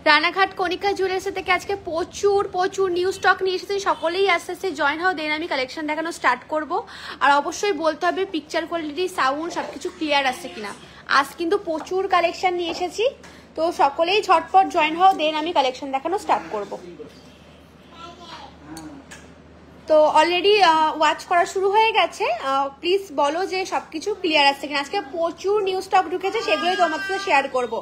রানাঘাট কণিকা jewellers থেকে আজকে প্রচুর প্রচুর নিউ স্টক নিয়ে এসেছে, সকলেই আস্তে আস্তে জয়েন হও, দেন আমি কালেকশন দেখানো স্টার্ট করব। আর অবশ্যই বলতে হবে পিকচার কোয়ালিটি, সাউন্ড সবকিছু ক্লিয়ার আসছে কিনা। আজ কিন্তু প্রচুর কালেকশন নিয়ে এসেছি, তো সকলেই ঝটপট জয়েন হও, দেন আমি কালেকশন দেখানো স্টার্ট করব। তো অলরেডি ওয়াচ করা শুরু হয়ে গেছে, প্লিজ বলো যে সবকিছু ক্লিয়ার আসছে কিনা। আজকে প্রচুর নিউ স্টক ঢুকেছে, সেগুলোই তোমাদের সাথে শেয়ার করবো।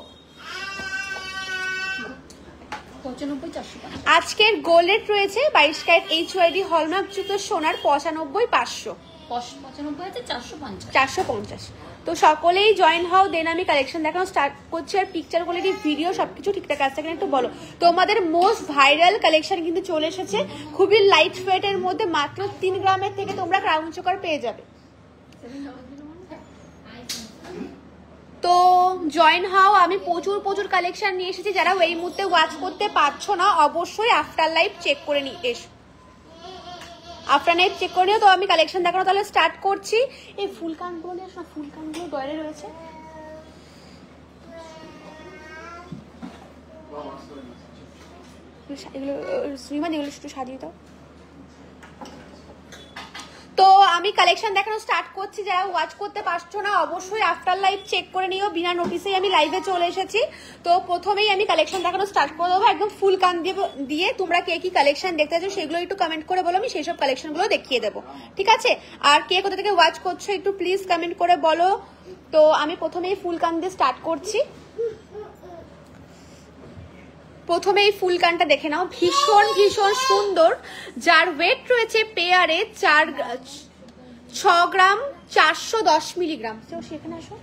আজকের গোল্ড রেট রয়েছে 22 ক্যারেট HYD হলমার্ক যুক্ত সোনার 95,500 450। তো সকলেই জয়েন হও, দেন আমি কালেকশন দেখানো স্টার্ট করছি। আর পিকচার কোয়ালিটি, ভিডিও সবকিছু ঠিকঠাক আছে কিনা একটু বলো। তোমাদের মোস্ট ভাইরাল কালেকশন কিন্তু চলে এসেছে, খুবই লাইট ওয়েটের মধ্যে, মাত্র 3 গ্রামের থেকে তোমরা ক্রাউন চোকার পেয়ে যাবে। তো জয়েন হও, আমি প্রচুর প্রচুর কালেকশন নিয়ে এসেছি। যারা এই মুহূর্তে ওয়াচ করতে পারছো না, অবশ্যই আফটার লাইভ চেক করে নিয়ে এসো, আফটার লাইভ চেক করে নিও। তো আমি কালেকশন দেখানো তাহলে স্টার্ট করছি। এই ফুল কানগুলো নিয়ে আসো, ফুল কানগুলো ডয়ারে রয়েছে। এগুলো শ্রীমান, এগুলো একটু সাজিয়ে দাও। তো আমি কালেকশন দেখানো স্টার্ট করছি। যারা ওয়াচ করতে পারছো না, অবশ্যই আফটার লাইভ চেক করে নিও। বিনা নোটিসেই আমি লাইভে চলে এসেছি। তো প্রথমেই আমি কালেকশন দেখানো স্টার্ট করে দেবো, একদম ফুল কান দিয়ে। তোমরা কে কি কালেকশন দেখতে চাচ্ছ সেগুলো একটু কমেন্ট করে বলো, আমি সেই সব কালেকশনগুলো দেখিয়ে দেবো, ঠিক আছে। আর কে কোথা থেকে ওয়াচ করছো একটু প্লিজ কমেন্ট করে বলো। তো আমি প্রথমেই ফুল কান দিয়ে স্টার্ট করছি। প্রথমে এই ফুল কানটা দেখে নাও, ভীষণ ভীষণ সুন্দর, যার ওয়েট রয়েছে পেয়ারে 6 গ্রাম 410 মিলিগ্রাম। সেখানে আসো,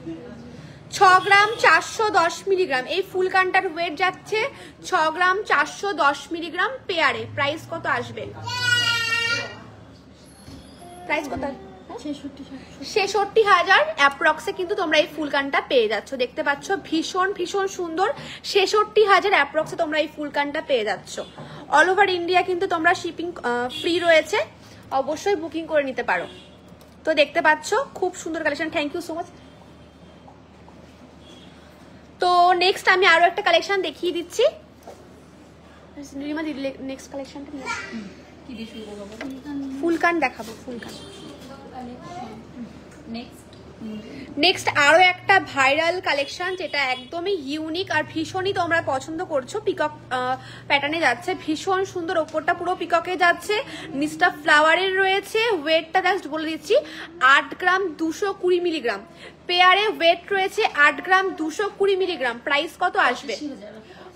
6 গ্রাম 410 মিলিগ্রাম। এই ফুল কানটার ওয়েট যাচ্ছে 6 গ্রাম 410 মিলিগ্রাম পেয়ারে। প্রাইস কত আসবে? প্রাইস কত? 66,000 অ্যাপ্রক্সে কিন্তু তোমরা এই ফুল কানটা পেয়ে যাচ্ছ। দেখতে পাচ্ছ ভীষণ ভীষণ সুন্দর, 66,000 অ্যাপ্রক্সে তোমরা এই ফুল কানটা পেয়ে যাচ্ছ। অল ওভার ইন্ডিয়া কিন্তু তোমরা শিপিং ফ্রি রয়েছে, অবশ্যই বুকিং করে নিতে পারো। তো দেখতে পাচ্ছ খুব সুন্দর collection, thank you so much. তো নেক্সট আমি আরো একটা কালেকশন দেখিয়ে দিচ্ছি। নেক্সট কালেকশনটা ফুল কান দেখাবো, ফুল কান। নেক্সট আরো একটা ভাইরাল কালেকশন, যেটা একদমই ইউনিক আর ভীষণই তোমরা পছন্দ করছো। পিকক প্যাটার্নে যাচ্ছে, ভীষণ সুন্দর। ওপরটা পুরো পিককে যাচ্ছে, নিচটা ফ্লাওয়ারের রয়েছে। ওয়েটটা জাস্ট বলে দিচ্ছি, 8 গ্রাম 220 মিলিগ্রাম পেয়ারে ওয়েট রয়েছে, 8 গ্রাম 220 মিলিগ্রাম। প্রাইস কত আসবে?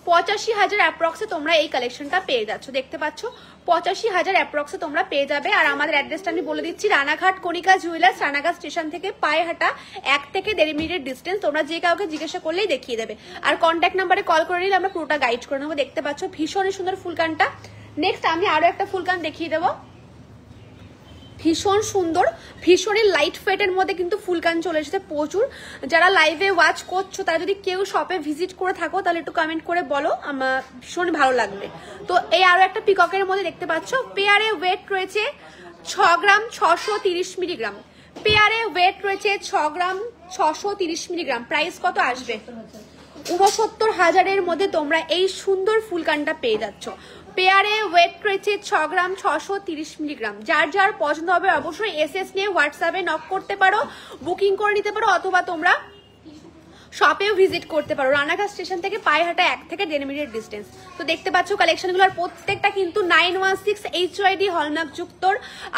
85,000 অ্যাপ্রক্সে তোমরা এই কালেকশনটা পেয়ে যাচ্ছ। দেখতে পাচ্ছ 85,000 অ্যাপ্রক্সে তোমরা পেয়ে যাবে। আর আমাদের অ্যাড্রেসটা আমি বলে দিচ্ছি, রানাঘাট কণিকা জুয়েলার্স, রানাঘাট স্টেশন থেকে পায়ে হাঁটা 1 থেকে 1.5 মিনিটের ডিস্টেন্স। তোমরা যে কাউকে জিজ্ঞাসা করলেই দেখিয়ে দেবে। আর কন্ট্যাক্ট নাম্বারে কল করে নিলে আমরা পুরোটা গাইড করে নেবো। দেখতে পাচ্ছ ভীষণই সুন্দর ফুলকানটা। নেক্সট আমি আরো একটা ফুলকান দেখিয়ে দেবো, ভীষণ সুন্দর, ভীষণই লাইট ওয়েটের মধ্যে কিন্তু ফুলকান চলে এসেছে প্রচুর। যারা লাইভে ওয়াচ করছো, তারা যদি কেউ শপে ভিজিট করে থাকো তাহলে একটু কমেন্ট করে বলো, আমার ভীষণ ভালো লাগবে। তো এই আরো একটা পিককের মধ্যে দেখতে পাচ্ছ, পেয়ারে ওয়েট রয়েছে 6 গ্রাম 630 মিলিগ্রাম। পেয়ারে ওয়েট রয়েছে 6 গ্রাম 630 মিলিগ্রাম। প্রাইস কত আসবে? 69,000-এর মধ্যে তোমরা এই সুন্দর ফুলকানটা পেয়ে যাচ্ছ। পেয়ারে ওয়েট রয়েছে 6 গ্রাম 630 মিলিগ্রাম। যার যার পছন্দ হবে অবশ্যই এসএস নিয়ে হোয়াটসঅ্যাপে নক করতে পারো, বুকিং করে নিতে পারো, অথবা তোমরা শপেও ভিজিট করতে পারো। রানাঘাট স্টেশন থেকে পায়ে হাঁটা 1 থেকে 1.5 মিনিটের ডিস্টেন্স। তো দেখতে পাচ্ছ কালেকশনগুলোর প্রত্যেকটা কিন্তু 916 HYD হলমার্ক যুক্ত।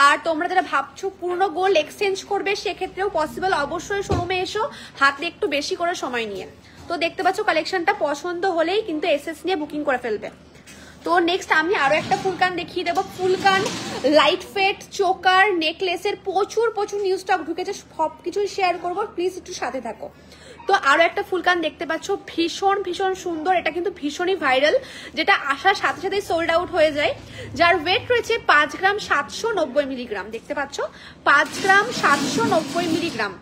আর তোমরা যারা ভাবছো পুরনো গোল্ড এক্সচেঞ্জ করবে, সেক্ষেত্রেও পসিবল। অবশ্যই শোরুমে এসো, হাতে একটু বেশি করে সময় নিয়ে। তো দেখতে পাচ্ছ কালেকশনটা পছন্দ হলেই কিন্তু এসএস নিয়ে বুকিং করে ফেলবে। তো নেক্সট আমি আরো একটা ফুলকান দেখিয়ে দেবো। ফুলকান, লাইট ফেট, চোকার, নেকলেসের প্রচুর প্রচুর নিউ স্টক ঢুকেছে, সব কিছুই শেয়ার করবো, প্লিজ একটু সাথে থাকো। তো আরো একটা ফুলকান দেখতে পাচ্ছ, ভীষণ ভীষণ সুন্দর। এটা কিন্তু ভীষণই ভাইরাল, যেটা আসার সাথে সাথেই সোল্ড আউট হয়ে যায়। যার ওয়েট রয়েছে 5 গ্রাম 790 মিলিগ্রাম। দেখতে পাচ্ছ 5 গ্রাম 790 মিলিগ্রাম।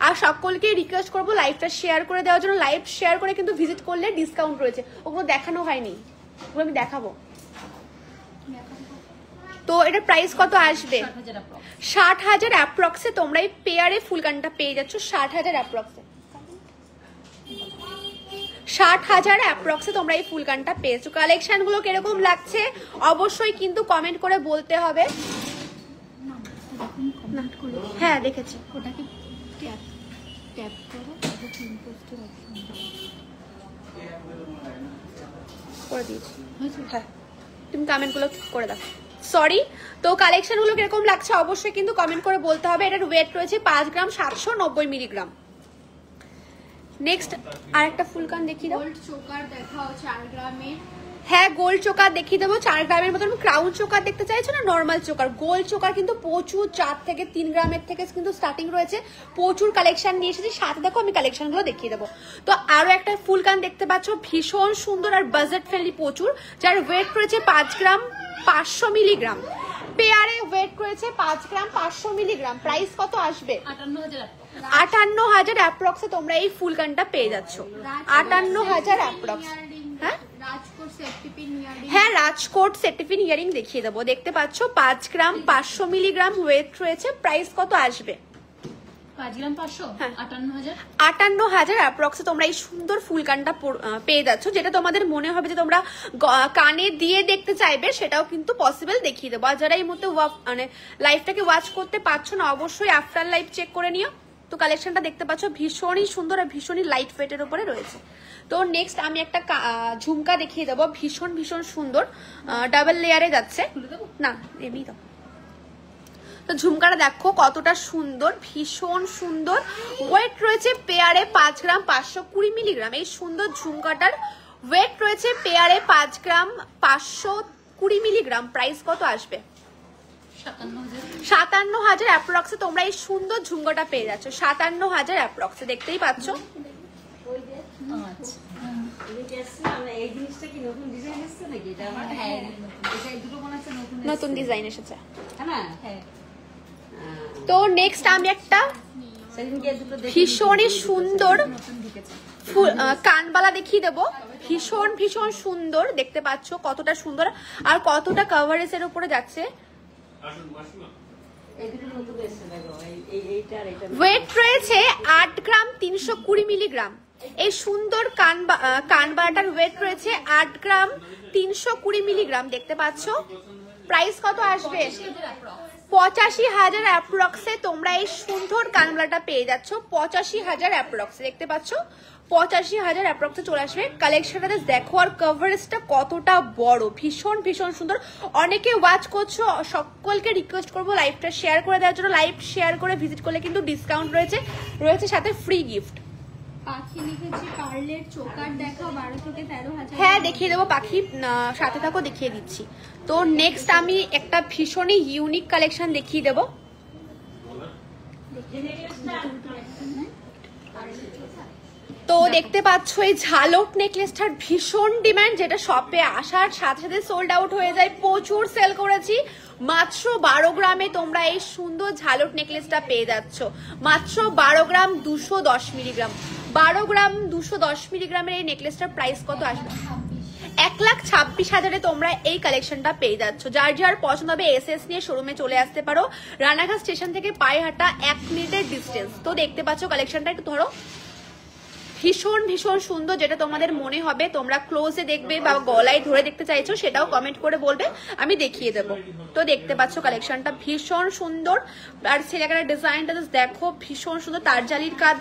আর সকলকে রিকোয়েস্ট করবো লাইভটা শেয়ার করে দেওয়ার জন্য। লাইভ শেয়ার করে কিন্তু ভিজিট করলে ডিসকাউন্ট রয়েছে, ওগুলো দেখানো হয়নি, ওগুলো আমি দেখাবো। তো এটা প্রাইস কত আসবে? 60,000 অ্যাপ্রক্সে তোমরা এই পেয়ারে ফুলকানটা পেয়ে যাচ্ছ। 60,000 অ্যাপ্রক্সে 60,000 অ্যাপ্রক্সে তোমরা এই ফুল কানটা পেয়েছো। কালেকশন গুলো কিরকম লাগছে অবশ্যই কিন্তু কমেন্ট করে বলতে হবে। হ্যাঁ দেখেছি, ওটাকে ট্যাপ করো, পিন পোস্টের অপশন করে দিয়েছি। হ্যাঁ তুমি কমেন্ট গুলো করে দাও। সরি, তো কালেকশন গুলো কিরকম লাগছে অবশ্যই কিন্তু কমেন্ট করে বলতে হবে। এটার ওয়েট রয়েছে 5 গ্রাম 790 মিলিগ্রাম। নেক্সট আরেকটা ফুল কান দেখিয়ে দাও। গোল্ড চোকার দেখাও 4 গ্রামের। হ্যাঁ গোল্ড চোকার দেখিয়ে দেবো 4 গ্রামের মতন। ক্রাউন চোকার দেখতে চাইছো না নর্মাল চোকার? গোল্ড চোকার কিন্তু প্রচুর 4 থেকে 3 গ্রামের থেকে কিন্তু স্টার্টিং রয়েছে, প্রচুর কালেকশন নিয়ে এসেছি। সাথে দেখো আমি কালেকশন গুলো দেখিয়ে দেবো। তো আরো একটা ফুল কান দেখতে পাচ্ছ, ভীষণ সুন্দর আর বাজেট ফ্রেন্ডলি প্রচুর, যার ওয়েট রয়েছে 5 গ্রাম 500 মিলিগ্রাম। পেয়ারে ওয়েট রয়েছে 5 গ্রাম 500 মিলিগ্রাম। প্রাইস কত আসবে? 58,000 অ্যাপ্রক্সে তোমরা এই ফুল কানটা পেয়ে যাচ্ছ। 58,000 অ্যাপ্রক্স। হ্যাঁ হ্যাঁ রাজকোট সেটিফিন ইয়ারিং দেখিয়ে দেবো। দেখতে পাচ্ছ 5 গ্রাম 500 মিলিগ্রাম ওয়েট রয়েছে। প্রাইস কত আসবে? 5 গ্রাম 500 58,000 অ্যাপ্রক্সে তোমরা এই সুন্দর ফুল কানটা পেয়ে যাচ্ছ। যেটা তোমাদের মনে হবে যে তোমরা কানে দিয়ে দেখতে চাইবে সেটাও কিন্তু পসিবল দেখিয়ে দেবো। আর যারা এই মুহূর্তে মানে লাইভটাকে ওয়াচ করতে পারছো না অবশ্যই আফটার লাইভ চেক করে নিও। তো কালেকশনটা দেখতে পাচ্ছ ভীষণই সুন্দর আর ভীষণই লাইট ওয়েটের উপরে রয়েছে। তো নেক্সট আমি একটা ঝুমকা দেখিয়ে দেবো, ভীষণ ভীষণ সুন্দর, ডাবল লেয়ারে যাচ্ছে না এমনি তো। তো ঝুমকাটা দেখো কতটা সুন্দর, ভীষণ সুন্দর। ওয়েট রয়েছে পেয়ারে 5 গ্রাম 520 মিলিগ্রাম। এই সুন্দর ঝুমকাটার ওয়েট রয়েছে পেয়ারে 5 গ্রাম 520 মিলিগ্রাম। প্রাইস কত আসবে? 57,000 অ্যাপ্রক্সে তোমরা এই সুন্দর ঝুমকাটা পেয়ে যাচ্ছ। 57,000 অ্যাপ্রক্সে দেখতেই পাচ্ছ। নতুন ডিজাইন এসেছে। তো নেক্সট আমি একটা ভীষণই সুন্দর কানবালা দেখিয়ে দেবো। ভীষণ ভীষণ সুন্দর, দেখতে পাচ্ছ কতটা সুন্দর আর কতটা কভারেজের উপরে যাচ্ছে। ওয়েট রয়েছে 8 গ্রাম 320 মিলিগ্রাম। এই সুন্দর কানবালাটার ওয়েট রয়েছে 8 গ্রাম 320 মিলিগ্রাম। দেখতে পাচ্ছ। প্রাইস কত আসবে? 85,000 অ্যাপ্রক্সে তোমরা এই সুন্দর কানবালাটা পেয়ে যাচ্ছ। 85,000 অ্যাপ্রক্সে দেখতে পাচ্ছ। 85,000 অ্যাপ্রক্সে চলে আসবে। কালেকশনটা দেখো আর কভারেজটা কতটা বড়, ভীষণ ভীষণ সুন্দর। অনেকে ওয়াচ করছো, সকলকে রিকোয়েস্ট করবো লাইভটা শেয়ার করে দেওয়ার জন্য। লাইভ শেয়ার করে ভিজিট করলে কিন্তু ডিসকাউন্ট রয়েছে সাথে ফ্রি গিফট। পাখি লিখেছি পার্লের চোকার দেখাও 12 থেকে 13,000। হ্যাঁ দেখিয়ে দেবো পাখি, সাথে থাকো দেখিয়ে দিচ্ছি। তো নেক্সট আমি একটা ভীষণই ইউনিক কালেকশন দেখিয়ে দেবো। তো দেখতে পাচ্ছ এই ঝালক নেকলেসটার ভীষণ ডিমান্ড, যেটা শপে আসার সাথে সাথে সোল্ড আউট হয়ে যায়। প্রচুর সেল করেছি। মাত্র 12 গ্রামে তোমরা এই সুন্দর ঝালক নেকলেসটা পেয়ে যাচ্ছ। মাত্র 12 গ্রাম 210 মিলিগ্রাম। 12 গ্রাম 210 মিলিগ্রামের এই নেকলেসটার প্রাইস কত আসবে? 1,26,000 তোমরা এই কালেকশনটা পেয়ে যাচ্ছ। যার যার পছন্দ হবে এসএস নিয়ে শোরুমে চলে আসতে পারো। রানাঘাট স্টেশন থেকে পায়ে হাঁটা 1 মিনিটের ডিস্টেন্স। তো দেখতে পাচ্ছ কালেকশনটা একটু ধরো, ভীষণ ভীষণ সুন্দর। যেটা তোমাদের মনে হবে তোমরা ক্লোজে দেখবে বা গলায় ধরে দেখতে চাইছো সেটাও কমেন্ট করে বলবে, আমি দেখিয়ে দেবো। তো দেখতে পাচ্ছ কালেকশনটা ভীষণ সুন্দর। আর ছেলেকার ডিজাইনটা দেখো ভীষণ সুন্দর, তারজালির কাজ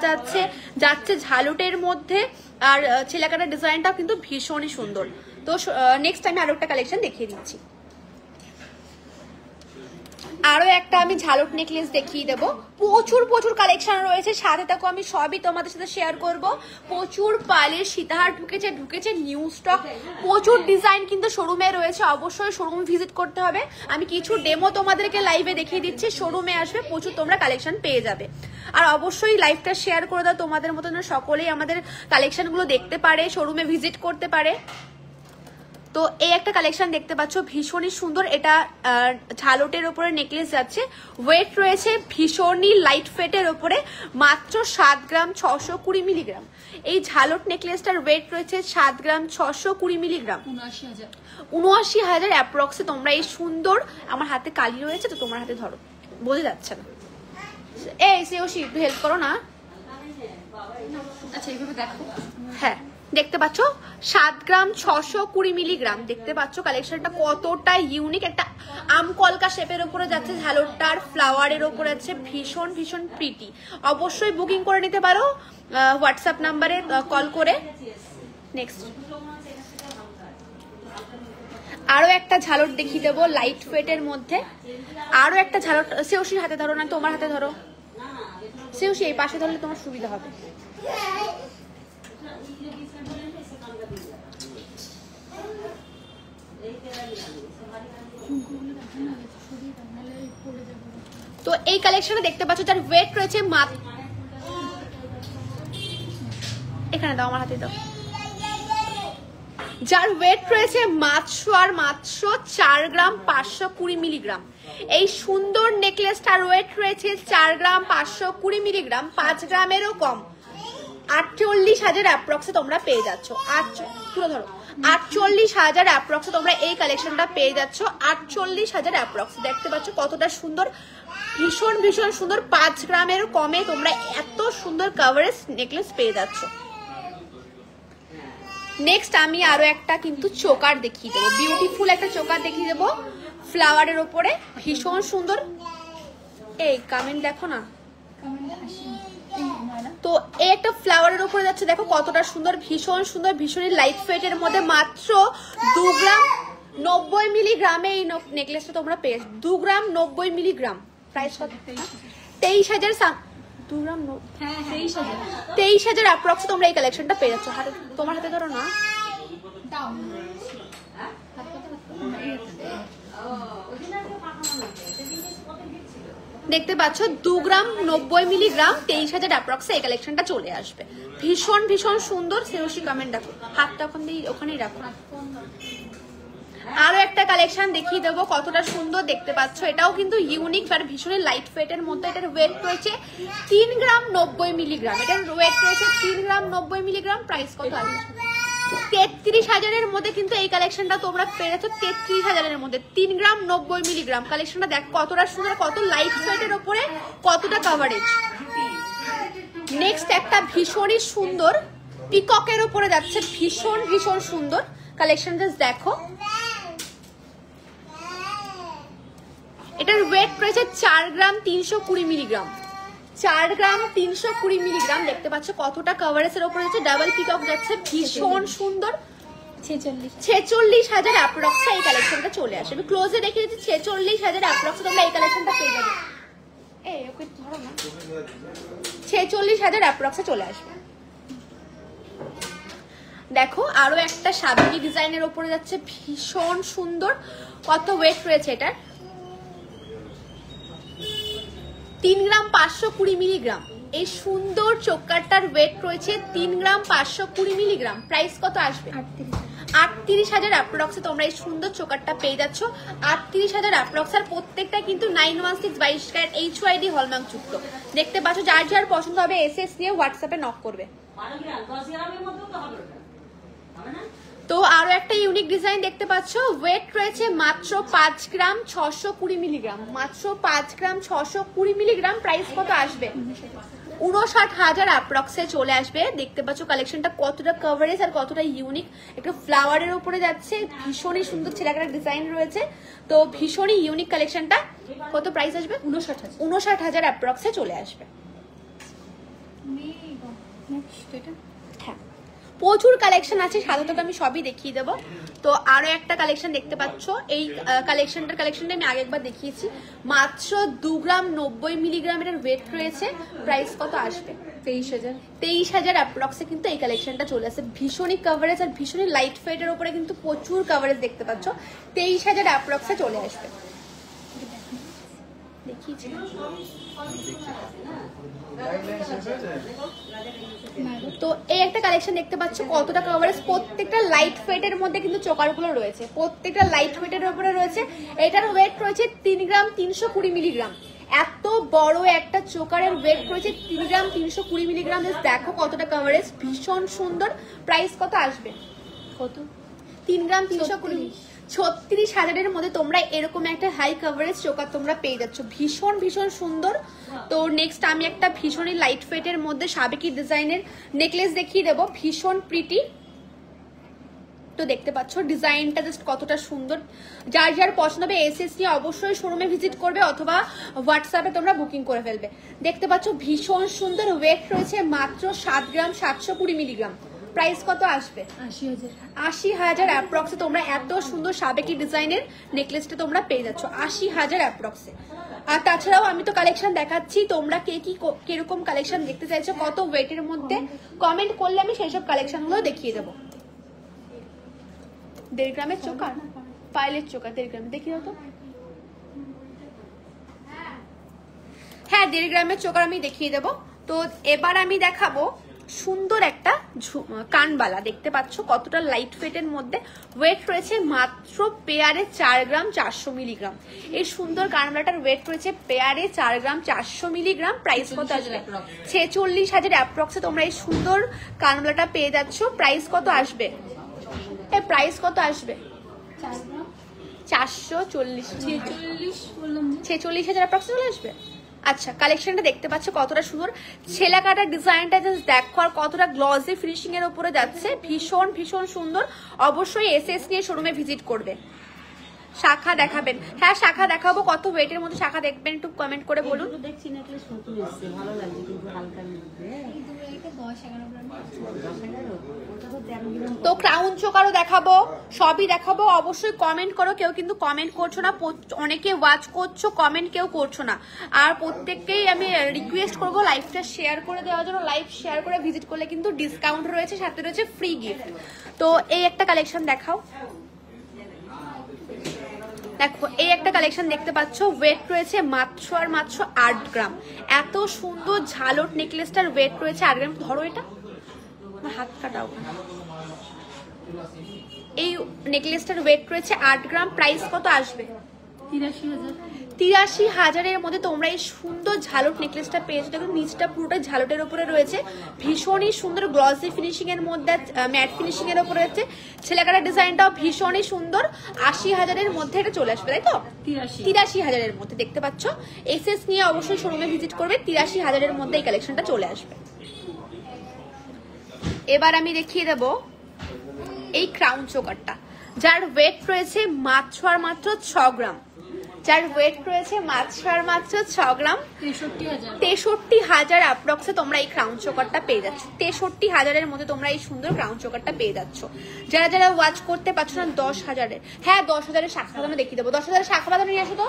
যাচ্ছে ঝালুটের মধ্যে। আর ছেলেকার ডিজাইনটাও কিন্তু ভীষণই সুন্দর। তো নেক্সট আমি আরো একটা কালেকশন দেখিয়ে দিচ্ছি। আরো একটা আমি ঝালক নেকলেস দেখিয়ে দেবো। প্রচুর প্রচুর কালেকশন রয়েছে, সাথে থাকো আমি সবই তোমাদের সাথে শেয়ার করব। প্রচুর পালের সীতাহার ঢুকেছে নিউ স্টক। প্রচুর ডিজাইন কিন্তু শোরুমে রয়েছে, অবশ্যই শোরুম ভিজিট করতে হবে। আমি কিছু ডেমো তোমাদেরকে লাইভে দেখিয়ে দিচ্ছি, শোরুমে আসবে প্রচুর তোমরা কালেকশন পেয়ে যাবে। আর অবশ্যই লাইভটা শেয়ার করে দাও, তোমাদের মতন সকলেই আমাদের কালেকশনগুলো দেখতে পারে, শোরুমে ভিজিট করতে পারে। তো এই একটা কালেকশন দেখতে পাচ্ছ ভীষণই সুন্দর। এটা ঝালটের উপরে নেকলেস যাচ্ছে। ওয়েট রয়েছে ভীষণই লাইট ফেটের উপরে, মাত্র 7 গ্রাম 620 মিলিগ্রাম। এই ঝালট নেকলেসটার ওয়েট রয়েছে 7 গ্রাম 620 মিলিগ্রাম। 79,000 অ্যাপ্রক্সে তোমরা এই সুন্দর, আমার হাতে কালি রয়েছে তো তোমার হাতে ধরো, বোঝা যাচ্ছে না। এই সেও একটু হেল্প করো না। আচ্ছা এইভাবে দেখো। হ্যাঁ দেখতে পাচ্ছ 7 গ্রাম 620 মিলিগ্রাম। দেখতে পাচ্ছ কালেকশনটা কতটা ইউনিক, একটা আম কলকা শেপের উপরে যাচ্ছে, ঝালরটার ফ্লাওয়ারের উপরে যাচ্ছে, ভীষণ ভীষণ প্রিটি। অবশ্যই বুকিং করে নিতে পারো হোয়াটসঅ্যাপ নাম্বারে কল করে। নেক্সট আরো একটা ঝালর দেখিয়ে দেবো লাইট ওয়েটের মধ্যে। আরো একটা ঝালর, সেওসির হাতে ধরো, না তোমার হাতে ধরো, সেওসি এই পাশে ধরলে তোমার সুবিধা হবে। তো এই কালেকশনে দেখতে পাচ্ছ যার ওয়েট রয়েছে এখানে দাও, আমার হাতে দাও, যার ওয়েট রয়েছে মাত্র 4 গ্রাম 520 মিলিগ্রাম। এই সুন্দর নেকলেসটার ওয়েট রয়েছে 4 গ্রাম 520 মিলিগ্রাম, 5 গ্রামেরও কম। 48,000 অ্যাপ্রক্সে তোমরা পেয়ে যাচ্ছ। পুরো ধরো 48,000 অ্যাপ্রক্সে তোমরা এই কালেকশনটা পেয়ে যাচ্ছ। 48,000 অ্যাপ্রক্স। দেখতে পাচ্ছ কতটা সুন্দর, ভীষণ ভীষণ সুন্দর। 5 গ্রামের কমে তোমরা এত সুন্দর কভারেজ নেকলেস পেয়ে যাচ্ছ। নেক্সট আমি আরো একটা কিন্তু চোকার দেখিয়ে দেবো, বিউটিফুল একটা চোকার দেখিয়ে দেবো ফ্লাওয়ারের ওপরে, ভীষণ সুন্দর। এই কমেন্ট দেখো না, তো এই একটা ফ্লাওয়ারের উপরে যাচ্ছে, দেখো কতটা সুন্দর, ভীষণ সুন্দর, ভীষণই লাইট ওয়েটের মধ্যে। মাত্র 2 গ্রাম 90 মিলিগ্রামে এই নেকলেসটা তোমরা পেয়ে 2 গ্রাম 90 মিলিগ্রাম। প্রাইস কত? 23,000। 2 গ্রাম 23,000 অ্যাপ্রক্স তোমরা এই কালেকশনটা পেয়ে যাচ্ছ। হাতে তোমার হাতে ধরো না, দেখতে পাচ্ছ 2 গ্রাম 90 মিলিগ্রাম 23,000 অ্যাপ্রক্সে এই কালেকশনটা চলে আসবে। ভীষণ ভীষণ সুন্দর। সেরসি কমেন্ট দেখো, হাতটা ওখানেই রাখো। আরো একটা কালেকশন দেখিয়ে দেবো কতটা সুন্দর, দেখতে পাচ্ছ এটাও কিন্তু ইউনিক আর ভীষণ লাইট ওয়েটের মধ্যে। এটার ওয়েট রয়েছে 3 গ্রাম 90 মিলিগ্রাম। এটার ওয়েট রয়েছে 3 গ্রাম 90 মিলিগ্রাম। প্রাইস কত আসবে? 33,000 মধ্যে কিন্তু এই কালেকশনটা তোমরা পেয়েছো। 33,000 মধ্যে 3 গ্রাম 90 মিলিগ্রাম। কালেকশনটা দেখ কতটা সুন্দর, কত লাইট ওয়েটের উপরে, কতটা কভারেজ। নেক্সট একটা ভীষণই সুন্দর পিককের উপরে যাচ্ছে, ভীষণ ভীষণ সুন্দর কালেকশন। জাস্ট দেখো, এটার ওয়েট রয়েছে 4 গ্রাম 320 মিলিগ্রাম। 4 গ্রাম 320 মিলিগ্রাম। দেখতে পাচ্ছ কতটা কভারেজের উপরে যাচ্ছে, ডাবল পিকক যাচ্ছে, ভীষণ সুন্দর। 46,000 অ্যাপ্রক্সে এই কালেকশনটা চলে আসে। আমি ক্লোজে রেখে দিচ্ছি, 46,000 অ্যাপ্রক্সে তোমরা এই কালেকশনটা পেয়ে যাবে। এই ওকে ধরো না, 46,000 অ্যাপ্রক্সে চলে আসবে। দেখো আরো একটা সাবিকি ডিজাইনের উপরে যাচ্ছে, ভীষণ সুন্দর। কত ওয়েট রয়েছে এটার? 3 গ্রাম 520 মিলিগ্রাম। এই সুন্দর চোকারটার ওয়েট রয়েছে 3 গ্রাম 520 মিলিগ্রাম। প্রাইস কত আসবে? 38,000 অ্যাপ্রক্সে তোমরা এই সুন্দর চোকারটা পেয়ে যাচ্ছ। 38,000 অ্যাপ্রক্স। আর প্রত্যেকটা কিন্তু 916 22 ক্যারেট HYD হলমার্ক যুক্ত। দেখতে পাচ্ছ, যার যার পছন্দ হবে এসএস নিয়ে হোয়াটসঅ্যাপে নক করবে। তো আরো একটা ইউনিক ডিজাইন দেখতে পাচ্ছ, ওয়েট রয়েছে মাত্র 5 গ্রাম 620 মিলিগ্রাম। মাত্র 5 গ্রাম 620 মিলিগ্রাম। প্রাইস কত আসবে? 59,000 অ্যাপ্রক্সে চলে আসবে। দেখতে পাচ্ছ কালেকশনটা কতটা কভারেজ আর কতটা ইউনিক। একটা ফ্লাওয়ারের উপরে যাচ্ছে, ভীষণই সুন্দর ছেলেকার ডিজাইন রয়েছে। তো ভীষণই ইউনিক কালেকশনটা। কত প্রাইস আসবে? 59,000 অ্যাপ্রক্সে চলে আসবে। হ্যাঁ, প্রচুর কালেকশন আছে, সাধারণত আমি সবই দেখিয়ে দেবো। তো আরো একটা কালেকশন দেখতে পাচ্ছ, এই কালেকশনটা আমি আগে একবার দেখিয়েছি। মাত্র 2 গ্রাম 90 মিলিগ্রাম এর ওয়েট রয়েছে। প্রাইস কত আসবে? 23,000 অ্যাপ্রক্সে কিন্তু এই কালেকশনটা চলে আসে। ভীষণই কভারেজ আর ভীষণই লাইট ওয়েটের উপরে কিন্তু প্রচুর কভারেজ দেখতে পাচ্ছ। 23,000 অ্যাপ্রক্সে চলে আসবে। দেখিয়েছি তো এই একটা কালেকশন দেখতে পাচ্ছ, কতটা কভারেজ। প্রত্যেকটা লাইট ওয়েটের মধ্যে কিন্তু চোকারগুলো রয়েছে, প্রত্যেকটা লাইট ওয়েটের উপরে রয়েছে। এটার ওয়েট রয়েছে 3 গ্রাম 320 মিলিগ্রাম। এত বড় একটা চোকারের ওয়েট রয়েছে 3 গ্রাম 320 মিলিগ্রাম। দেখো কতটা কভারেজ, ভীষণ সুন্দর। প্রাইস কত আসবে? কত? 3 গ্রাম 320। 36,000 মধ্যে তোমরা এরকম একটা হাই কভারেজ চোকার তোমরা পেয়ে যাচ্ছ, ভীষণ ভীষণ সুন্দর। তো নেক্সট আমি একটা ভীষণই লাইট ওয়েটের মধ্যে সাবেকি ডিজাইনের নেকলেস দেখিয়ে দেবো, ভীষণ প্রিটি। তো দেখতে পাচ্ছ ডিজাইনটা জাস্ট কতটা সুন্দর। যার যার পছন্দ হবে এসএস নিয়ে অবশ্যই শোরুমে ভিজিট করবে অথবা হোয়াটসঅ্যাপে তোমরা বুকিং করে ফেলবে। দেখতে পাচ্ছ ভীষণ সুন্দর, ওয়েট রয়েছে মাত্র 7 গ্রাম 720 মিলিগ্রাম। প্রাইস কত আসবে? 80,000 অ্যাপ্রক্সে তোমরা এত সুন্দর সাবেকি ডিজাইনের নেকলেসটা তোমরা পেয়ে যাচ্ছ 80,000 অ্যাপ্রক্সে। আর তাছাড়াও আমি তো কালেকশন দেখাচ্ছি, তোমরা কে কি কিরকম কালেকশন দেখতে চাইছো, কত ওয়েটের মধ্যে কমেন্ট করলে আমি সেই সব কালেকশনগুলো দেখিয়ে দেবো। 1.5 গ্রামের চোকার, পাইলের চোকার 1.5 গ্রাম দেখিয়ে দাও তো। হ্যাঁ 1.5 গ্রামের চোকার আমি দেখিয়ে দেবো। তো এবার আমি দেখাবো সুন্দর একটা কানবালা। দেখতে পাচ্ছ কতটা লাইট ওয়েটের মধ্যে, ওয়েট রয়েছে মাত্র পেয়ারে 4 গ্রাম 400 মিলিগ্রাম। এই সুন্দর কানবালাটার ওয়েট রয়েছে পেয়ারে 4 গ্রাম 400 মিলিগ্রাম। প্রাইস কত আসবে? 46,000 অ্যাপ্রক্সে তোমরা এই সুন্দর কানবালাটা পেয়ে যাচ্ছ। প্রাইস কত আসবে? প্রাইস কত আসবে? 440, 46,000 অ্যাপ্রক্সে চলে আসবে। আচ্ছা কালেকশনটা দেখতে পাচ্ছ কতটা সুন্দর, ছেলা কাটার ডিজাইনটা জাস্ট দেখো, আর কতটা গ্লসি ফিনিশিং এর উপরে যাচ্ছে, ভীষণ ভীষণ সুন্দর। অবশ্যই এসএস নিয়ে শোরুমে ভিজিট করবে। শাখা দেখাবেন? হ্যাঁ শাখা দেখাবো। কত ওয়েটের মধ্যে শাখা দেখবেন একটু কমেন্ট করে বলুন। দেখছি নেকলেস নতুন এসেছে, ভালো লাগছে কিন্তু হালকা মধ্যে। তো ক্রাউন চোকারও দেখাবো, সবই দেখাবো। অবশ্যই কমেন্ট করো, কেউ কিন্তু কমেন্ট করছো না, অনেকে ওয়াচ করছো কমেন্ট কেউ করছো না। আর প্রত্যেককেই আমি রিকোয়েস্ট করবো লাইভটা শেয়ার করে দেওয়ার জন্য। লাইভ শেয়ার করে ভিজিট করলে কিন্তু ডিসকাউন্ট রয়েছে, সাথে রয়েছে ফ্রি গিফট। তো এই একটা কালেকশন দেখাও। দেখো এই একটা কালেকশন দেখতে পাচ্ছ, ওয়েট রয়েছে মাত্র আর মাত্র 8 গ্রাম। এত সুন্দর ঝালট নেকলেসটার ওয়েট রয়েছে 8 গ্রাম। ধরো এটা, আমার হাত কাটাও। এই নেকলেসটার ওয়েট রয়েছে 8 গ্রাম। প্রাইস কত আসবে? 83,000 মধ্যে তোমরা এই সুন্দর ঝালট নেকলেসটা পেয়েছো। দেখো নিচটা পুরোটা ঝালটের উপরে রয়েছে, ভীষণই সুন্দর গ্লসি ফিনিশিং এর মধ্যে, ম্যাট ফিনিশিং এর উপরে রয়েছে। ছেলেকাটার ডিজাইনটাও ভীষণই সুন্দর। 80,000 মধ্যে এটা চলে আসবে, তাই তো? 83,000 মধ্যে দেখতে পাচ্ছ। এসএস নিয়ে অবশ্যই শোরুমে ভিজিট করবে। 83,000 মধ্যে এই কালেকশনটা চলে আসবে। এবার আমি দেখিয়ে দেবো এই ক্রাউন চোকারটা, যার ওয়েট রয়েছে মাত্র আর মাত্র 6 গ্রাম। যার ওয়েট রয়েছে মাত্র আর মাত্র 6 গ্রাম। 63,000 অ্যাপ্রক্সে তোমরা এই ক্রাউন চোকারটা পেয়ে যাচ্ছ। 63,000 মধ্যে তোমরা এই সুন্দর ক্রাউন চোকারটা পেয়ে যাচ্ছ। যারা যারা ওয়াচ করতে পারছো না 10,000, হ্যাঁ 10,000 শাখা বাঁধানো দেখিয়ে দেবো। 10,000 শাখা বাঁধানো নিয়ে আসো তো।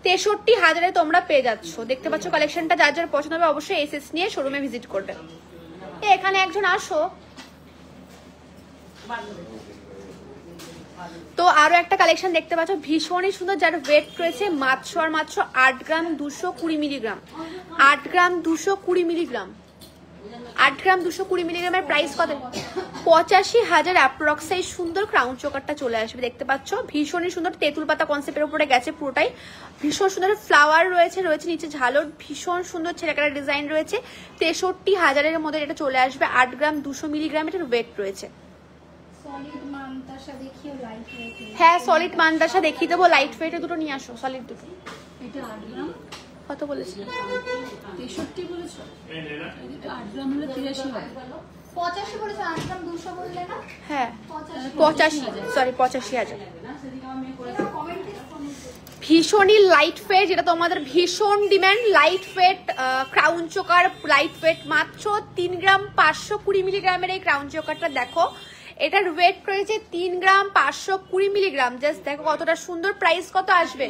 63,000 তোমরা পেয়ে যাচ্ছ। দেখতে পাচ্ছ কালেকশনটা, যার যার পছন্দ হবে অবশ্যই এসএস নিয়ে শোরুমে ভিজিট করবে। এখানে একজন আসো। তো আরো একটা কালেকশন দেখতে পাচ্ছ, ভীষণই সুন্দর, যার ওয়েট রয়েছে মাত্র আর মাত্র 8 গ্রাম 220 মিলিগ্রাম। 8 গ্রাম 220 মিলিগ্রাম। 8 গ্রাম 220 মিলিগ্রামের প্রাইস কত? 85,000 অ্যাপ্রক্সে এই সুন্দর ক্রাউন চোকারটা চলে আসবে। দেখতে পাচ্ছ ভীষণই সুন্দর, তেঁতুল পাতা কনসেপ্টের উপরে গেছে পুরোটাই। ভীষণ সুন্দর ফ্লাওয়ার রয়েছে, রয়েছে নিচে ঝালর, ভীষণ সুন্দর ছেলেকাটা ডিজাইন রয়েছে। 63,000 মধ্যে এটা চলে আসবে। 8 গ্রাম 200 মিলিগ্রাম এটার ওয়েট রয়েছে। হ্যাঁ সলিড মানদাসা দেখিয়ে দেবো। লাইট ওয়েটে দুটো নিয়ে আসো, সলিড দুটো। কত বলেছি? 63 বলেছো? 8 গ্রাম হলে 83 হয়। 85 বলেছো, 8 গ্রাম 200 বললে না? হ্যাঁ 85, সরি 85,000। ভীষণই লাইট ওয়েট, যেটা তোমাদের ভীষণ demand. Light weight crown choker, light weight মাত্র 3 গ্রাম 520 মিলিগ্রামের এই ক্রাউন চোকারটা দেখো। এটার ওয়েট রয়েছে 3 গ্রাম 520 মিলিগ্রাম। জাস্ট দেখো কতটা সুন্দর। প্রাইস কত আসবে?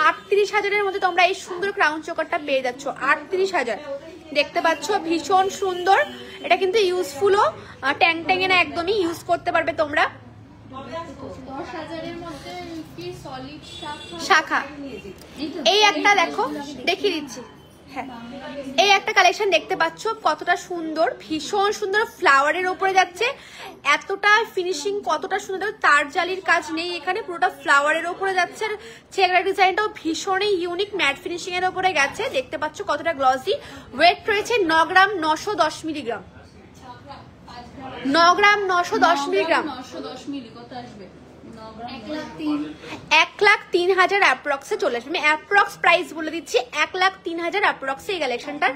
38,000 মধ্যে তোমরা এই সুন্দর ক্রাউন চোকারটা পেয়ে যাচ্ছ। 38,000 দেখতে পাচ্ছ, ভীষণ সুন্দর। এটা কিন্তু ইউজফুলও, ট্যাং ট্যাঙে না, একদমই ইউজ করতে পারবে তোমরা। 10,000 মধ্যে কি সলিড শাখা এই একটা দেখো, দেখিয়ে দিচ্ছি। হ্যাঁ এই একটা কালেকশন দেখতে পাচ্ছ কতটা সুন্দর, ভীষণ সুন্দর ফ্লাওয়ারের উপরে যাচ্ছে। এতটা ফিনিশিং কতটা সুন্দর, তার জালির কাজ নেই এখানে, পুরোটা ফ্লাওয়ারের উপরে যাচ্ছে। চেহারা ডিজাইনটাও ভীষণই ইউনিক, ম্যাট ফিনিশিং এর উপরে গেছে। দেখতে পাচ্ছ কতটা গ্লসি। ওয়েট রয়েছে 9 গ্রাম 910 মিলিগ্রাম। 9 গ্রাম 910 মিলিগ্রাম। 910 মিলি কত আসবে? 1,03,000 অ্যাপ্রক্সে চলে আসবে। আমি অ্যাপ্রক্স প্রাইস বলে দিচ্ছি, 1,03,000 অ্যাপ্রক্সে এই কালেকশনটার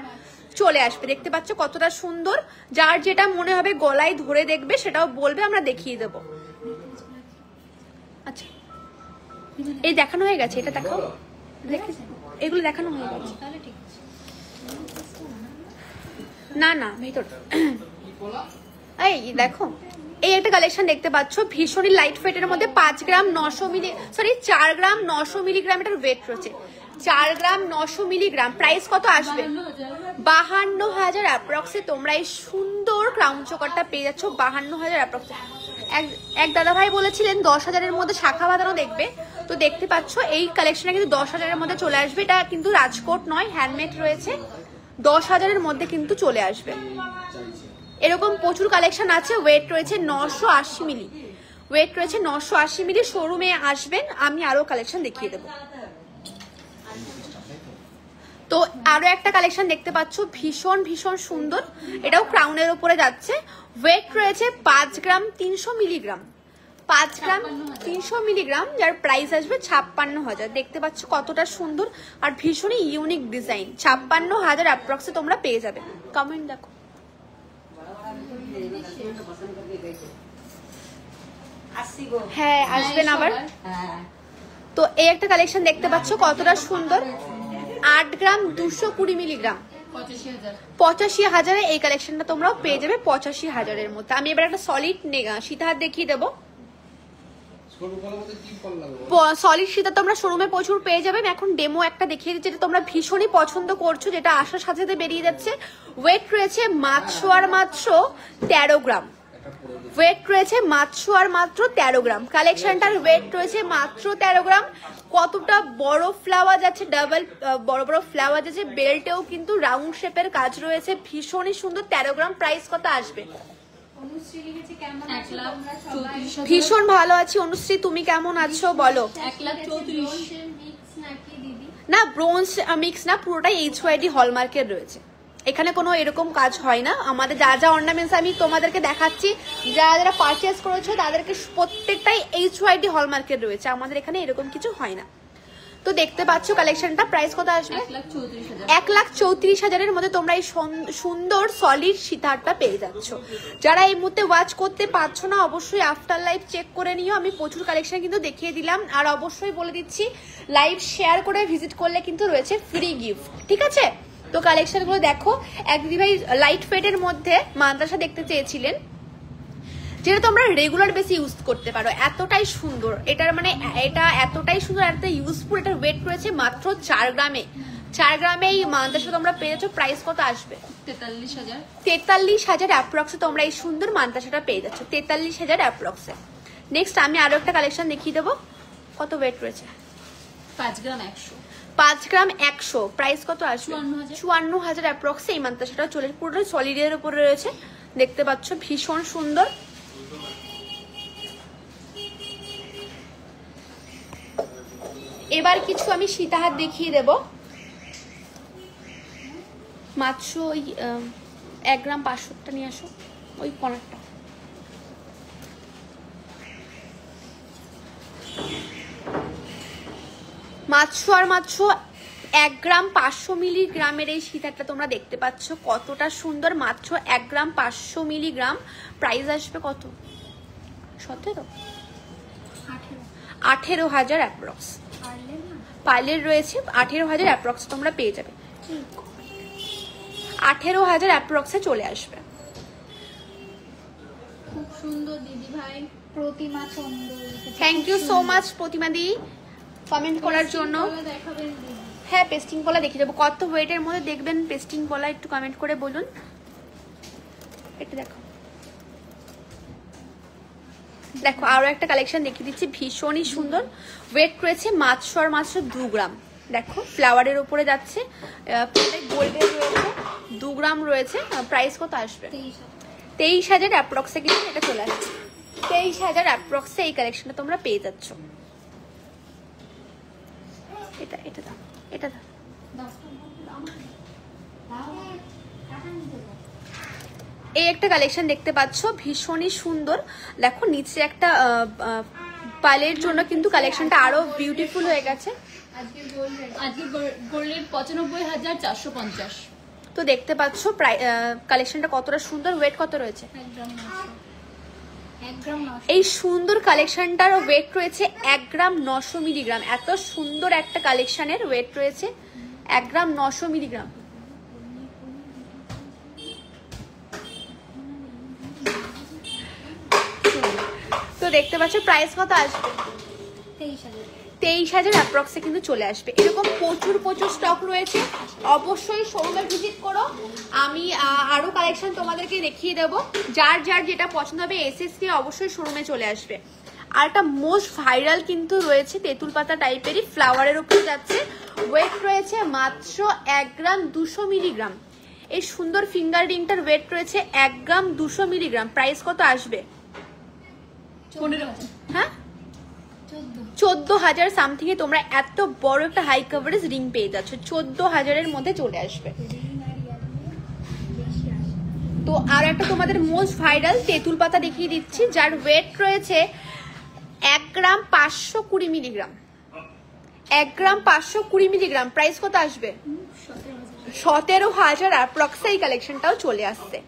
চলে আসবে। দেখতে পাচ্ছ কতটা সুন্দর, যার যেটা মনে হবে গলায় ধরে দেখবে সেটাও বলবে, আমরা দেখিয়ে দেবো। আচ্ছা এই দেখানো হয়ে গেছে, এটা দেখাও, এগুলো দেখানো হয়ে গেছে। তাহলে ঠিক আছে। না না ভেতর এই দেখো, এই একটা কালেকশন দেখতে পাচ্ছ ভীষণই লাইট ওয়েটের মধ্যে 5 গ্রাম 900 মিলি, সরি 4 গ্রাম 900 মিলিগ্রাম এটার ওয়েট রয়েছে। 4 গ্রাম 900 মিলিগ্রাম। প্রাইস কত আসবে? 52,000 অ্যাপ্রক্সে তোমরা এই সুন্দর ক্রাউন চোকারটা পেয়ে যাচ্ছ 52,000 অ্যাপ্রক্সে। এক দাদা ভাই বলেছিলেন 10,000-এর মধ্যে শাখা বাঁধানো দেখবে, তো দেখতে পাচ্ছ এই কালেকশনটা কিন্তু 10,000-এর মধ্যে চলে আসবে। এটা কিন্তু রাজকোট নয়, হ্যান্ডমেড রয়েছে। 10,000-এর মধ্যে কিন্তু চলে আসবে। এরকম প্রচুর কালেকশন আছে। ওয়েট রয়েছে 980 মিলি, ওয়েট রয়েছে 980 মিলি। শোরুমে আসবেন, আমি আরো কালেকশন দেখিয়ে দেবো। তো আরো একটা কালেকশন দেখতে পাচ্ছ ভীষণ ভীষণ সুন্দর, এটাও ক্রাউনের উপরে যাচ্ছে। ওয়েট রয়েছে 5 গ্রাম 300 মিলিগ্রাম, 5 গ্রাম 300 মিলিগ্রাম, যার প্রাইস আসবে 56,000। দেখতে পাচ্ছ কতটা সুন্দর আর ভীষণই ইউনিক ডিজাইন। 56,000 অ্যাপ্রক্সে তোমরা পেয়ে যাবে। কমেন্ট দেখো। হ্যাঁ আসবেন আবার। তো এই একটা কালেকশন দেখতে পাচ্ছ কতটা সুন্দর, 8 গ্রাম 220 মিলিগ্রাম, 85,000-এ এই কালেকশনটা তোমরাও পেয়ে যাবে 85,000-এর মধ্যে। আমি এবার একটা সলিড সীতাহার দেখিয়ে দেবো। সলিড সীতা তোমরা শোরুমে প্রচুর পেয়ে যাবে। এখন ডেমো একটা দেখিয়ে দিচ্ছি, যেটা তোমরা ভীষণই পছন্দ করছো, যেটা আসার সাথে সাথে বেরিয়ে যাচ্ছে। ওয়েট রয়েছে মাত্র আর মাত্র 13 গ্রাম, ওয়েট রয়েছে মাত্র আর মাত্র 13 গ্রাম। কালেকশনটার ওয়েট রয়েছে মাত্র 13 গ্রাম। কতটা বড় ফ্লাওয়ার যাচ্ছে, ডাবল বড় বড় ফ্লাওয়ার যাচ্ছে, বেল্টেও কিন্তু রাউন্ড শেপের কাজ রয়েছে, ভীষণই সুন্দর। 13 গ্রাম। প্রাইস কত আসবে? ভীষণ ভালো আছি অনুশ্রী, তুমি কেমন আছো বলো? 1,34,000 না ব্রোঞ্জ মিক্স না, পুরোটাই HYD হলমার্কের রয়েছে। এখানে কোনো এরকম কাজ হয় না। আমাদের যা যা অর্নামেন্টস আমি তোমাদেরকে দেখাচ্ছি, যারা যারা পারচেস করেছো তাদেরকে প্রত্যেকটাই HYD হলমার্কের রয়েছে। আমাদের এখানে এরকম কিছু হয় না। তো দেখতে পাচ্ছ কালেকশনটা। প্রাইস কত আসবে? 1,34,000-এর মধ্যে তোমরা এই সুন্দর সলিড সীতাহারটা পেয়ে যাচ্ছ। যারা এই মুহূর্তে ওয়াচ করতে পারছো না, অবশ্যই আফটার লাইভ চেক করে নিও। আমি প্রচুর কালেকশন কিন্তু দেখিয়ে দিলাম। আর অবশ্যই বলে দিচ্ছি, লাইভ শেয়ার করে ভিজিট করলে কিন্তু রয়েছে ফ্রি গিফট, ঠিক আছে? তো কালেকশনগুলো দেখো। এক দিদিভাই লাইট ওয়েটের মধ্যে মাদ্রাসা দেখতে চেয়েছিলেন, যেটা তোমরা রেগুলার বেসি ইউজ করতে পারো। এতটাই সুন্দর এটার মানে, এটা এতটাই সুন্দর, এত ইউজফুল। এটার ওয়েট রয়েছে মাত্র 4 গ্রামে। 4 গ্রামে এই মাদ্রাসা তোমরা পেয়েছো। প্রাইস কত আসবে? 43,000 অ্যাপ্রক্সে তোমরা এই সুন্দর মাদ্রাসাটা পেয়ে যাচ্ছ। 43,000 অ্যাপ্রক্সে। নেক্সট আমি আরো একটা কালেকশন দেখিয়ে দেবো। কত ওয়েট রয়েছে? 5 গ্রাম 100, 5 গ্রাম 100। প্রাইস কত আসবে? 54,000 অ্যাপ্রক্সে এই মাদ্রাসাটা চলে, পুরোটাই সলিডের উপরে রয়েছে। দেখতে পাচ্ছ ভীষণ সুন্দর। এবার কিছু আমি সীতাহার দেখিয়ে দেব। মাত্র ওই 1 গ্রাম 500টা নিয়ে আসো, ওই কর্নারটা। মাত্র আর মাত্র 1 গ্রাম 500 মিলিগ্রামের এই সীতাহারটা তোমরা দেখতে পাচ্ছ কতটা সুন্দর। মাত্র 1 গ্রাম 500 মিলিগ্রাম। প্রাইস আসবে কত? 18,000 অ্যাপ্রক্স। পার্লের রয়েছে 18,000 অ্যাপ্রক্স তোমরা পেয়ে যাবে। 18,000 অ্যাপ্রক্সে চলে আসবে। খুব সুন্দর দিদি ভাই। Pratima Chandra, thank you so much Pratima দি কমেন্ট করার জন্য। দেখাবেন দিদি? হ্যাঁ পেস্টিং পলা দেখিয়ে দেবো। কত ওয়েটের মধ্যে দেখবেন পেস্টিং পলা, একটু কমেন্ট করে বলুন। এটা দেখো, দেখো আরো একটা কালেকশন দেখিয়ে দিচ্ছি, ভীষণই সুন্দর। ওয়েট রয়েছে মাত্র আর মাত্র 2 গ্রাম। দেখো ফ্লাওয়ারের উপরে যাচ্ছে, গোল্ডের রয়েছে, 2 গ্রাম রয়েছে। প্রাইস কত আসবে? 23,000 অ্যাপ্রক্সে কিন্তু এটা চলে আসছে। 23,000 অ্যাপ্রক্সে এই কালেকশনটা তোমরা পেয়ে যাচ্ছ। এটা এটা দাও, এটা দাও। এই একটা কালেকশন দেখতে পাচ্ছ, ভীষণই সুন্দর। দেখো নিচে একটা পালের জন্য কিন্তু কালেকশনটা আরো বিউটিফুল হয়ে গেছে। আজকে গোল্ডের 95,450। তো দেখতে পাচ্ছ কালেকশনটা কতটা সুন্দর। ওয়েট কত রয়েছে? 1 গ্রাম 900। 1 গ্রাম 900। এই সুন্দর কালেকশনটার ওয়েট রয়েছে 1 গ্রাম 900 মিলিগ্রাম। এত সুন্দর একটা কালেকশনের ওয়েট রয়েছে 1 গ্রাম 900 মিলিগ্রাম। তো দেখতে পাচ্ছ প্রাইস কত আসবে? 23,000 অ্যাপ্রক্সে কিন্তু চলে আসবে। এরকম প্রচুর প্রচুর স্টক রয়েছে, অবশ্যই শোরুমে ভিজিট করো। আমি আরো কালেকশন তোমাদেরকে দেখিয়ে দেব। যার যার যেটা পছন্দ হবে এসএসকে অবশ্যই শোরুমে চলে আসবে। আর একটা মোস্ট ভাইরাল কিন্তু রয়েছে তেঁতুল পাতা টাইপেরই, ফ্লাওয়ারের উপরে যাচ্ছে। ওয়েট রয়েছে মাত্র 1 গ্রাম 200 মিলিগ্রাম। এই সুন্দর ফিঙ্গার রিংটার ওয়েট রয়েছে 1 গ্রাম 200 মিলিগ্রাম। প্রাইস কত আসবে? 15,000। হ্যাঁ, 14,000 সামথিং এ তোমরা এত বড় একটা হাই কভারেজ রিং পেয়ে যাচ্ছ। 14,000-এর মধ্যে চলে আসবে। তো আর একটা তোমাদের মোস্ট ভাইরাল তেঁতুল পাতা দেখিয়ে দিচ্ছি, যার ওয়েট রয়েছে 1 গ্রাম 520 মিলিগ্রাম। 1 গ্রাম 520 মিলিগ্রাম। প্রাইস কত আসবে? 17,000 অ্যাপ্রক্সে এই কালেকশনটাও চলে আসছে।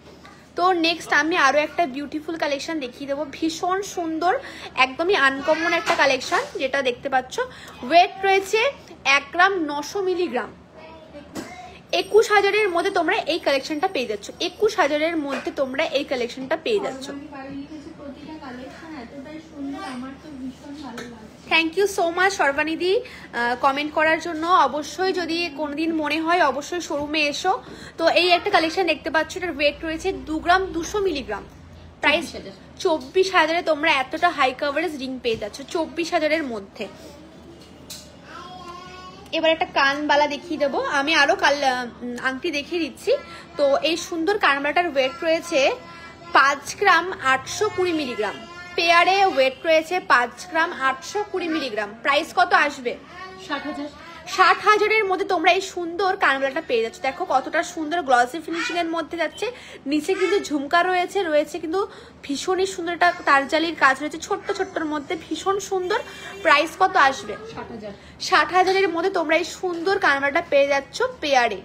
তো নেক্সট আমি আরো একটা বিউটিফুল কালেকশন দেখিয়ে দেবো, ভীষণ সুন্দর, একদমই আনকমন একটা কালেকশন, যেটা দেখতে পাচ্ছ। ওয়েট রয়েছে 1 গ্রাম 900 মিলিগ্রাম। 21,000-এর মধ্যে তোমরা এই কালেকশনটা পেয়ে যাচ্ছ। 21,000-এর মধ্যে তোমরা এই কালেকশনটা পেয়ে যাচ্ছ। Thank you so much Sarvanidhi comment করার জন্য। অবশ্যই যদি কোনোদিন মনে হয় অবশ্যই শোরুমে এসো। তো এই একটা কালেকশন দেখতে পাচ্ছ, এটার ওয়েট রয়েছে 2 গ্রাম 200 মিলিগ্রাম। প্রাইস 24,000-এ তোমরা এতটা হাই কভারেজ রিং পেয়ে যাচ্ছ 24,000-এর মধ্যে। এবার একটা কানবালা দেখিয়ে দেবো। আমি আরো আংটি দেখিয়ে দিচ্ছি। তো এই সুন্দর কানবালাটার ওয়েট রয়েছে 5 গ্রাম 820 মিলিগ্রাম। পেয়ারে ওয়েট রয়েছে 5 গ্রাম 820 মিলিগ্রাম। প্রাইস কত আসবে? 60,000। 60,000-এর মধ্যে তোমরা এই সুন্দর কানবালাটা পেয়ে যাচ্ছ। দেখো কতটা সুন্দর গ্লসি ফিনিশিং এর মধ্যে যাচ্ছে। নিচে কিন্তু ঝুমকা রয়েছে কিন্তু ভীষণই সুন্দর একটা তারজালির কাজ রয়েছে ছোট্ট ছোট্টর মধ্যে, ভীষণ সুন্দর। প্রাইস কত আসবে? 60,000। 60,000-এর মধ্যে তোমরা এই সুন্দর কানবালাটা পেয়ে যাচ্ছ পেয়ারে।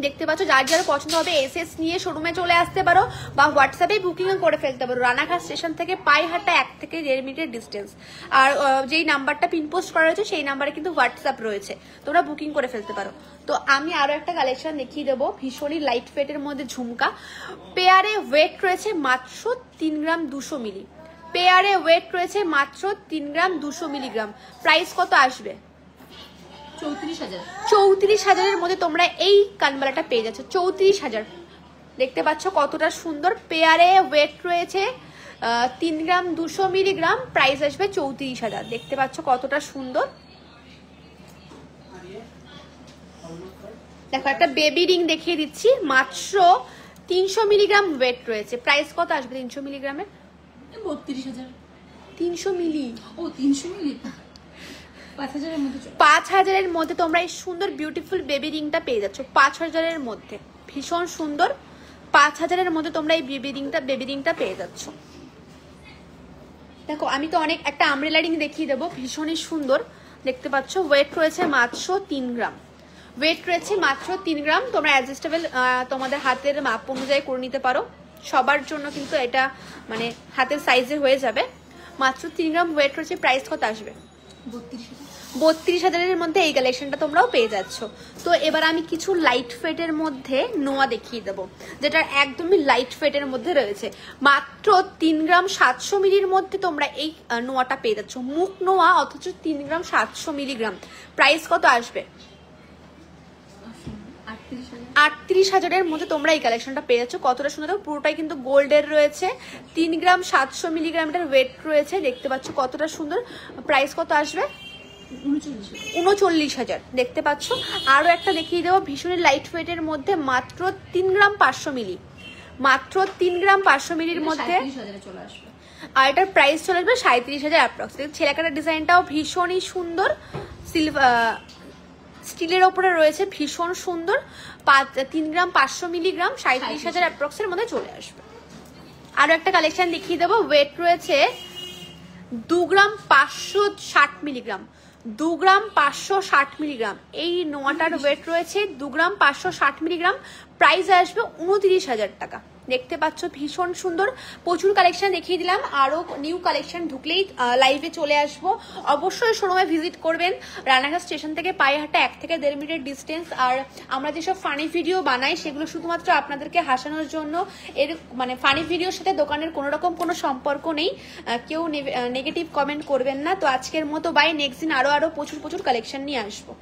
দেখতে পাচ্ছ, যার যার পছন্দ হবে এসএস নিয়ে শোরুমে চলে আসতে পারো বা হোয়াটসঅ্যাপে বুকিং করে ফেলতে পারো। রানাঘাট স্টেশন থেকে পাইহাটা 1 থেকে 1.5 মিনিটের ডিস্টেন্স। আর যেই নাম্বারটা পিন পোস্ট করা রয়েছে সেই নাম্বারে কিন্তু হোয়াটসঅ্যাপ রয়েছে, তোমরা বুকিং করে ফেলতে পারো। তো আমি আরো একটা কালেকশন দেখিয়ে দেবো, ভীষণই লাইট ওয়েটের মধ্যে ঝুমকা। পেয়ারে ওয়েট রয়েছে মাত্র 3 গ্রাম 200 মিলি। পেয়ারে ওয়েট রয়েছে মাত্র 3 গ্রাম 200 মিলিগ্রাম। প্রাইস কত আসবে? 34,000। 34,000-এর মধ্যে তোমরা এই কানবালাটা পেয়ে যাচ্ছ। 34,000। দেখতে পাচ্ছ কতটা সুন্দর। পেয়ারে ওয়েট রয়েছে 3 গ্রাম 200 মিলিগ্রাম। প্রাইস আসবে 34,000। দেখতে পাচ্ছ কতটা সুন্দর। দেখো একটা বেবি রিং দেখিয়ে দিচ্ছি, মাত্র 300 মিলিগ্রাম ওয়েট রয়েছে। প্রাইস কত আসবে 300 মিলিগ্রামের? 32,000। 300 মিলি। ও 300 মিলি। 5,000-এর মধ্যে। 5,000-এর মধ্যে তোমরা এই সুন্দর বিউটিফুল বেবি রিংটা পেয়ে যাচ্ছ। 5,000-এর মধ্যে ভীষণ সুন্দর। 5,000-এর মধ্যে তোমরা এই বেবি রিংটা পেয়ে যাচ্ছ। দেখো আমি তো অনেক একটা আমব্রেলা রিং দেখিয়ে দেবো, ভীষণই সুন্দর। দেখতে পাচ্ছ ওয়েট রয়েছে মাত্র 3 গ্রাম। ওয়েট রয়েছে মাত্র 3 গ্রাম। তোমরা অ্যাডজাস্টেবল তোমাদের হাতের মাপ অনুযায়ী করে নিতে পারো। সবার জন্য কিন্তু এটা মানে হাতের সাইজে হয়ে যাবে। মাত্র 3 গ্রাম ওয়েট রয়েছে। প্রাইস কত আসবে? 32,000-এর মধ্যে এই কালেকশনটা তোমরাও পেয়ে যাচ্ছ। তো এবার আমি কিছু লাইট ওয়েটের মধ্যে নোয়া দেখিয়ে দেবো, যেটা একদমই লাইট ওয়েটের মধ্যে রয়েছে। মাত্র 3 গ্রাম 700 মিলির মধ্যে তোমরা এই নোয়াটা পেয়ে যাচ্ছ। মুখ নোয়া, অথচ 3 গ্রাম 700 মিলিগ্রাম। প্রাইস কত আসবে? 38,000-এর মধ্যে তোমরা এই কালেকশনটা পেয়ে যাচ্ছ। কতটা সুন্দর, পুরোটাই কিন্তু গোল্ডের রয়েছে। 3 গ্রাম 700 মিলিগ্রাম এটার ওয়েট রয়েছে। দেখতে পাচ্ছ কতটা সুন্দর। প্রাইস কত আসবে? 39,000। দেখতে পাচ্ছ। আরো একটা দেখিয়ে দেবো ভীষণ লাইট ওয়েটের মধ্যে, মাত্র 3 গ্রাম 500 মিলি। মাত্র 3 গ্রাম 500 মিলির মধ্যে। আর এটার প্রাইস চলে আসবে 37,000 অ্যাপ্রক্স। ছেলেকাটার ডিজাইনটাও ভীষণই সুন্দর, স্টিলের ওপরে রয়েছে, ভীষণ সুন্দর। 3 গ্রাম 500 মিলিগ্রাম, 37,000 অ্যাপ্রক্সের মধ্যে চলে আসবে। আরো একটা কালেকশন দেখিয়ে দেবো, ওয়েট রয়েছে 2 গ্রাম 560 মিলিগ্রাম। 2 গ্রাম 560 মিলিগ্রাম। এই নোয়াটার ওয়েট রয়েছে 2 গ্রাম 560 মিলিগ্রাম। প্রাইস আসবে 29,000 টাকা। দেখতে পাচ্ছ ভীষণ সুন্দর, প্রচুর কালেকশন দেখিয়ে দিলাম, আরো নিউ কালেকশন ঢুকলেই লাইভে চলে আসবো। অবশ্যই শোরুমে ভিজিট করবেন। রানাঘাট স্টেশন থেকে পায়ে হাঁটা 1 থেকে 1.5 মিনিটের ডিস্টেন্স। আর আমরা যেসব ফানি ভিডিও বানাই সেগুলো শুধুমাত্র আপনাদেরকে হাসানোর জন্য, এর মানে ফানি ভিডিওর সাথে দোকানের কোনো রকম কোনো সম্পর্ক নেই। কেউ নেগেটিভ কমেন্ট করবেন না। তো আজকের মতো বাই, নেক্সট দিন আরো প্রচুর কালেকশন নিয়ে আসবো।